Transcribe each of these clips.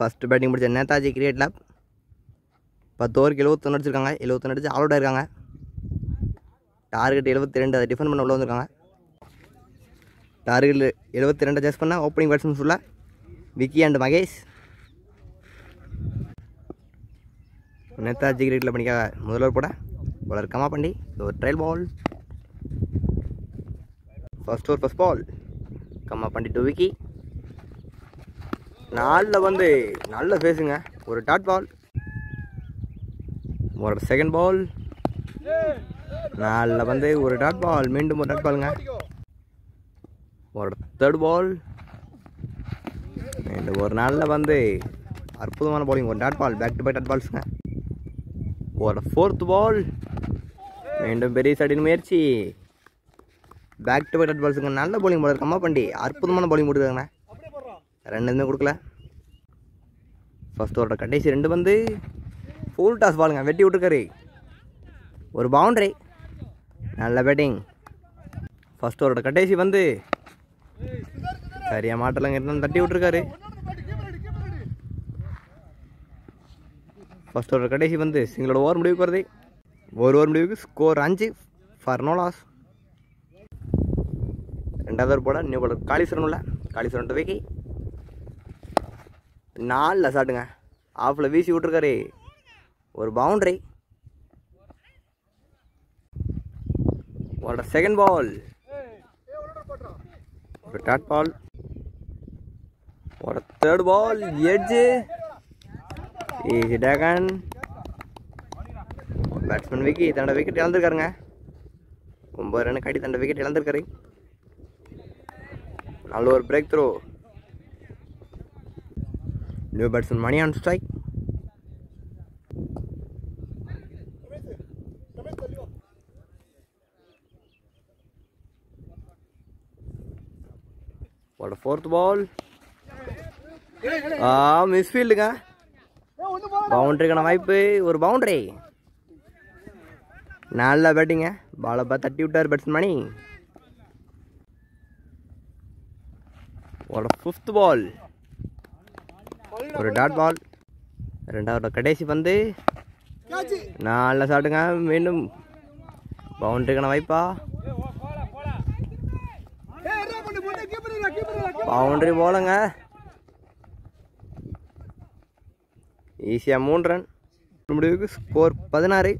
First batting முடிச்ச Netaji cricket club 10 ஓவருக்கு 71 அடிச்சிருக்காங்க. 71 அடிச்சு ஆல் அவுட் ஆயிருக்காங்க. டார்கெட் 72, அதை டிஃபெண்ட் பண்ண உள்ள வந்திருக்காங்க. டார்கெட் 72 அட்ஜஸ்ட் பண்ண ஓப்பனிங் பேட்ஸ்மேன் ஃபுல்லாக Vicky and Mahesh. Netaji cricket club பண்ணிக்காக முதல்வர் போட பவுலர் கமா பண்ணி ஒரு trial ball. First over first ball கம்மா பண்ணி 2 விக்கி. 4 வந்து நல்ல ஃபேஸுங்க, ஒரு டாட் பால். ஒரு செகண்ட் பால் 4 வந்து ஒரு டாட் பால், மீண்டும் ஒரு டாட் பாலுங்க. ஒரு தேர்ட் பால் மீண்டும் ஒரு 4 வந்து அற்புதமான பாலிங், ஒரு dot ball, back to back dot பால்ஸுங்க. ஒரு ஃபோர்த் பால் மீண்டும் பெரிய சடின் முயற்சி, பேக் டு பேக் டாட் பால்ஸுங்க. நல்ல பாலிங் போடுறாரு கம்மா பண்ணி, அற்புதமான பாலிங் போட்டுருக்காங்க. 2 எதுவுமே கொடுக்கல. ஃபர்ஸ்ட் ஓவரோட கடைசி 2 வந்து ஃபுல் டாஸ் பாலுங்க, வெட்டி விட்டுருக்காரு. ஒரு பவுண்டரி, நல்ல பேட்டிங். ஃபர்ஸ்ட் ஓவரோட கடைசி வந்து சரியாக மாட்டலங்க, இருந்தாலும் தட்டி விட்டுருக்காரு. ஃபர்ஸ்ட் ஓவரோட கடைசி வந்து சிங்களோட ஓவர் முடிவுக்கு வருது. ஒரு ஓவர் முடிவுக்கு ஸ்கோர் 5 ஃபார் நோ லாஸ். 2வது ஓவர் போட நியூ பாலர் காளீஸ்வரன் உள்ள காளீஸ்வரன் 2 விக்கி. 4 சாட்டுங்க, ஆஃபில் வீசி விட்டுருக்காரு. ஒரு பவுண்டரி, ஒரு செகண்ட் பால், ஒரு டாட் பால், ஒரு third ball edge easy taken. Batsman Vicky தன்னோட விக்கெட் இழந்திருக்காருங்க. 9 ரன் கட்டி தன்னோட விக்கெட் இழந்திருக்காரு. நல்ல ஒரு breakthrough. New batsman Mani on strike. ஒரு ஃபோர்த் பால் மிஸ்ஃபீல்டுங்க, பவுண்டரிக்கான வாய்ப்பு, ஒரு பவுண்டரி. நல்ல பேட்டிங்க, பாலை பார்த்து தட்டி விட்டார் பேட்ஸ்மேன் மணி. ஒரு ஃபிஃப்த் பால், ஒரு டாட் பால். 2வது கடைசி வந்து நல்ல சாட்டுங்க, மீண்டும் பவுண்டரிக்கான வாய்ப்பா, பவுண்டரி போலங்க. ஈஸியாக 3 ரன் முடிவுக்கு ஸ்கோர் 16.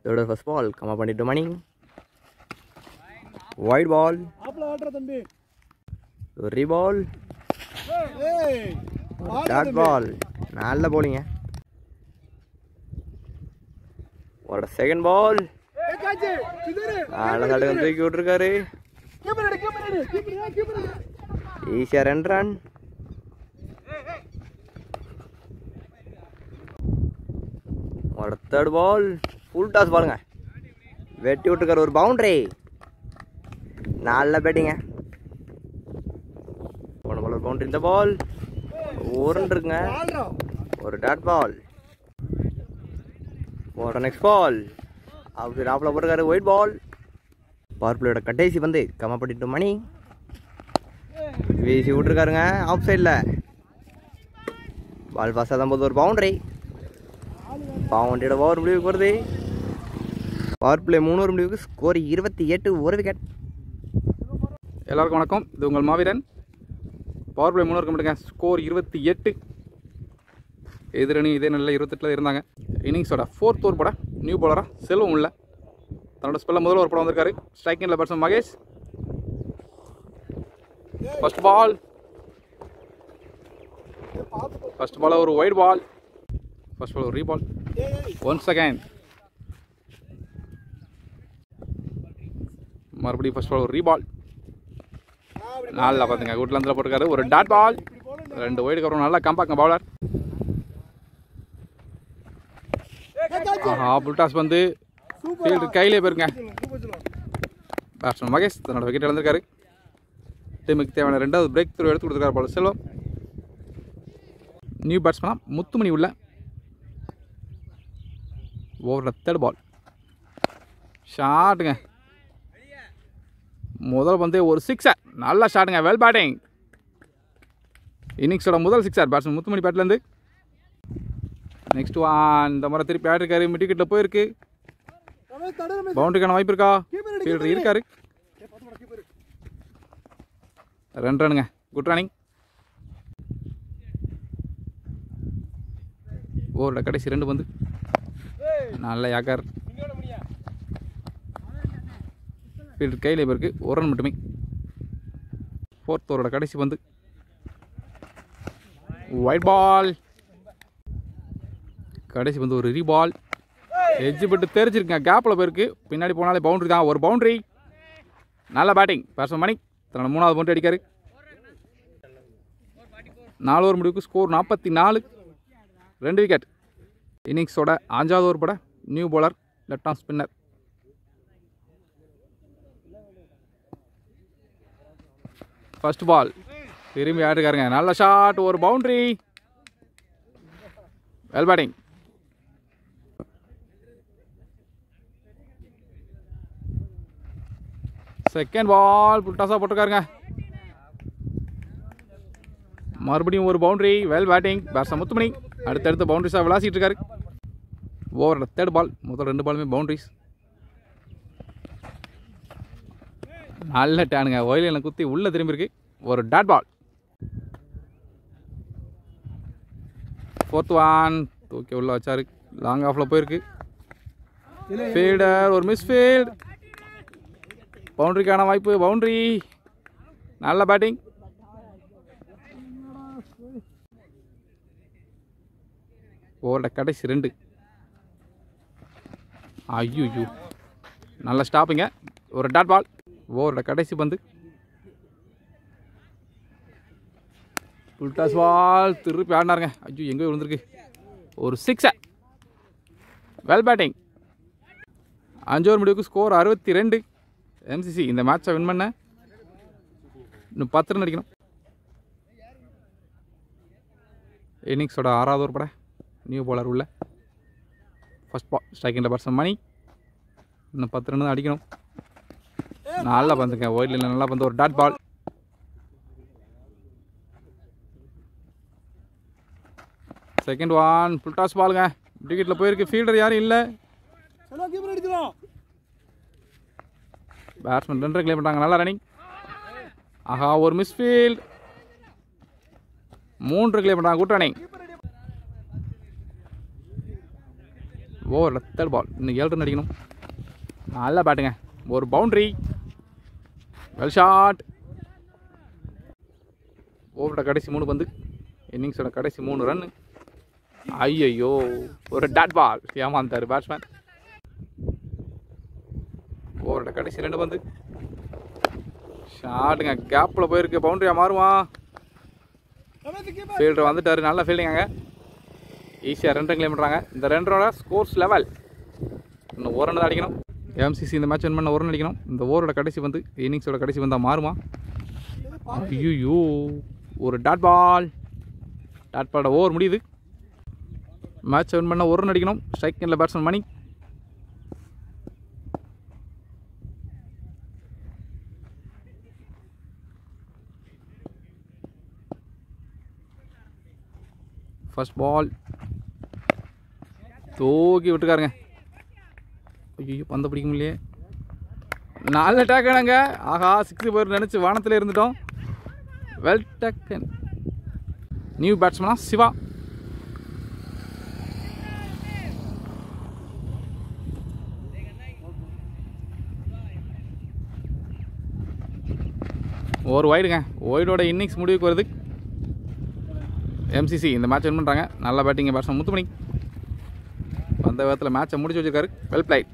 இதோட ஃபர்ஸ்ட் பால் கம்மா பண்ணிட்டு மணி. வைட் பால், ஒரு ரீபால், டாட் பால். நல்ல போலிங்க. ஒரு செகண்ட் பால் நல்ல சாட்டுங்க, தூக்கி விட்டுருக்காரு. ஈஸியாக 2 ரன். ஒரு தேர்ட் பால் ஃபுல் டாஸ் பாலுங்க, வெட்டி விட்டுருக்காரு. ஒரு பவுண்டரி, நல்ல பேட்டிங்க. போன பால் ஒரு பவுண்டரி. இந்த பால் இருக்குங்க, ஒரு டாட் பால். ஒரு நெக்ஸ்ட் பால் அப்படி ஆஃபில் போட்டிருக்காரு. White ball. பவர் பிளேயோட கடைசி வந்து கம்மா பண்ணிட்டு மணி வீசி விட்டுருக்காருங்க, ஆஃப் சைடில். பால் பாஸாக தான் போது, ஒரு பவுண்டரி. பவுண்டரியோட ஓவர் முடிவுக்கு வருது. பவர் பிளே 3 ஓவர் முடிவுக்கு ஸ்கோர் 28, ஒரு விக்கெட். எல்லாருக்கும் வணக்கம், இது உங்கள் மாவீரன். பவர் பிளே 3 ஓவர் மட்டுங்க, ஸ்கோர் 28. எதிரணி இதே நல்ல 28 இருந்தாங்க. இன்னிங்ஸோட 4th ஓவர் போட நியூ பாலராக செல்வம் உள்ள தன்னோட ஸ்பெல்ல முதல் ஓவர் போட வந்திருக்காரு. ஸ்ட்ரைக்கிங்கில் பேட்ஸ்மேன் மகேஷ். ஃபர்ஸ்ட் பால் ஒரு வைட் பால், ஃபர்ஸ்ட் பால் ஒரு ரீபால். ஒன்ஸ் அகைன் மறுபடியும் ஃபர்ஸ்ட் பால் ஒரு ரீபால். நல்லா பார்த்துங்க, குட் லென்த்தில் போட்டிருக்காரு. ஒரு டாட் பால், 2 வைடுக்கு அப்புறம் நல்லா கம்பாங்க பவுலர். ஃபுல் டாஸ் வந்து ஃபீல்டு கையிலே போயிருங்க. பேட்ஸ்மேன் மகேஷ் தன்னோட விக்கெட் இழந்திருக்காரு. டீமுக்கு தேவையான 2வது பிரேக் த்ரூ எடுத்து கொடுத்துருக்காரு போல செல்வம். நியூ பேட்ஸ்மேனாக முத்துமணி உள்ள ஓவரில் தேர்ட் பால் ஷாட்டுங்க. முதல் வந்து ஒரு 6, நல்ல ஷாட்டுங்க, வெல் பேட்டிங். இன்னிங்ஸோட முதல் சிக்ஸர் பேட்ஸ்மேன் முத்துமணி பேட்லேருந்து. நெக்ஸ்ட் ஒன் இந்த முறை திருப்பி ஆடிருக்காரு. மிட் விக்கெட்டில் போயிருக்கு. பவுண்டரிக்கான வாய்ப்பு இருக்கா? ஃபீல்டர் இருக்காரு. 2 ரன்னுங்க. Good running. ஓவரோட கடைசி 2 பந்து. நல்ல யாக்கர். ஃபீல்டர் கையில் இருக்கு. 1 ரன் மட்டுமே. 4th ஓவரோட கடைசி பந்து. White ball. கடைசி பந்து ஒரு ரீபால். எட்ஜ் பட்டு தெரிச்சிருக்கேன். கேப்பில் போயிருக்கு. பின்னாடி போனாலே பவுண்டரி தான். ஒரு பவுண்டரி. நல்ல பேட்டிங் பேட்ஸ்மேன் மணி தன்னோட 3வது பவுண்டரி அடிக்காரு. 4 ஓவர் முடிவுக்கு ஸ்கோர் 44. 2 விக்கெட். இன்னிங்ஸோட 5வது ஓவர் பட new bowler left arm spinner. First ball திரும்பி ஆடிருக்காருங்க. நல்ல ஷாட். ஒரு boundary. Well batting. Second ball புல்டாஸாக போட்டிருக்காருங்க. மறுபடியும் ஒரு boundary. Well batting batsman Muthumani அடுத்தடுத்து பவுண்டரிஸாக விளாசிட்டு இருக்காரு. ஓவரோட 3rd பால். முதல் 2 பாலுமே பவுண்டரிஸ். நல்ல டேனுங்க. ஒயிலில் குத்தி உள்ளே திரும்பி இருக்கு. ஒரு டாட் பால். 4th ஒன் தூக்கி உள்ள வச்சாரு. லாங் ஆஃபில் போயிருக்கு. ஃபீல்டர் ஒரு மிஸ் ஃபீல்ட். பவுண்டரிக்கான வாய்ப்பு. பவுண்டரி. நல்ல பேட்டிங். ஓவரோட கடைசி 2. ஐயோ நல்ல ஸ்டாப்பிங்க. ஒரு டாட் பால். ஓவரோட கடைசி பந்து. புல்டாஸ் பால் திருப்பி ஆடினாருங்க. ஐயோ எங்கே விழுந்திருக்கு. ஒரு 6. Well batting. 5 ஓவர் முடிவுக்கு ஸ்கோர் 62. எம்சிசி இந்த மேட்சை வின் பண்ண இன்னும் 10 ரன் அடிக்கணும். இன்னிங்ஸோட 6வது ஓவர் பட நியூ பவுலர் உள்ள. ஃபர்ஸ்ட் பால் ஸ்ட்ரைக்கிங் பேட்ஸ்மேன் மணி. இன்னும் 10 ரன் அடிக்கணும். நல்லா பந்துங்க. ஒயிட்ல நல்லா பந்து. ஒரு dot ball. Second one full toss பாலுங்க. விக்கெட்டில் போயிருக்கு. ஃபீல்டர் யாரும் இல்லை. பேட்ஸ்மேன் 2 கிளியர் பண்ணுறாங்க. நல்லா ரன்னிங். ஆஹா ஒரு மிஸ் ஃபீல்ட். 3 கிளியர் பண்ணுறாங்க. Good running. ஓவரில் 3rd பால். இன்னும் 7 ரன் அடிக்கணும். நல்லா பேட்டுங்க. ஒரு பவுண்டரி. Well shot. ஓவரோட கடைசி 3 பந்து. இன்னிங்ஸோட கடைசி 3 ரன். ஐயோ ஒரு டாட் பால். ஏமாந்தார் பேட்ஸ்மேன். ஓவரோட கடைசி 2 பந்து. ஷாட்டுங்க. கேப்பில் போயிருக்கு. பவுண்டரியாக மாறுமா? ஃபீல்டர் வந்துட்டார். நல்ல ஃபீல்டிங்காங்க. ஈஸியாக 2 ரன் கிளைம் பண்ணுறாங்க. இந்த 2 ரனோட ஸ்கோர்ஸ் லெவல். இன்னும் 1 ரன் தான் அடிக்கணும். எம்சிசி இந்த மேட்ச் வின் பண்ண 1 ரன் அடிக்கணும். இந்த ஓவரோட கடைசி பந்து. இன்னிங்ஸோட கடைசி பந்தா மாறுமா? ஐயோ ஒரு டாட் பால். டாட் பாலோட ஓவர் முடியுது. மேட்ச் வின் பண்ண 1 ரன் அடிக்கணும். ஸ்ட்ரைக் எண்டில் பேட்ஸ்மேன் மணி. ஃபர்ஸ்ட் பால் தூக்கி விட்டுருக்காருங்க. ஐயோ பந்தை பிடிக்க முடியலையே. நல்ல டேக்கனுங்க. ஆஹா 6 போய் நினச்சி வானத்தில் இருந்துட்டோம். Well taken. நியூ பேட்ஸ்மேனா சிவா. ஒரு வைடுங்க. ஒய்டோட இன்னிங்ஸ் முடிவுக்கு வருது. எம்சிசி இந்த மேட்ச் வின் பண்ணுறாங்க. நல்ல பேட்டிங் பேட்ஸ்மேன் முத்துமணி அந்த விதத்தில் மேட்சை முடிச்சு வச்சிருக்காரு. Well plate.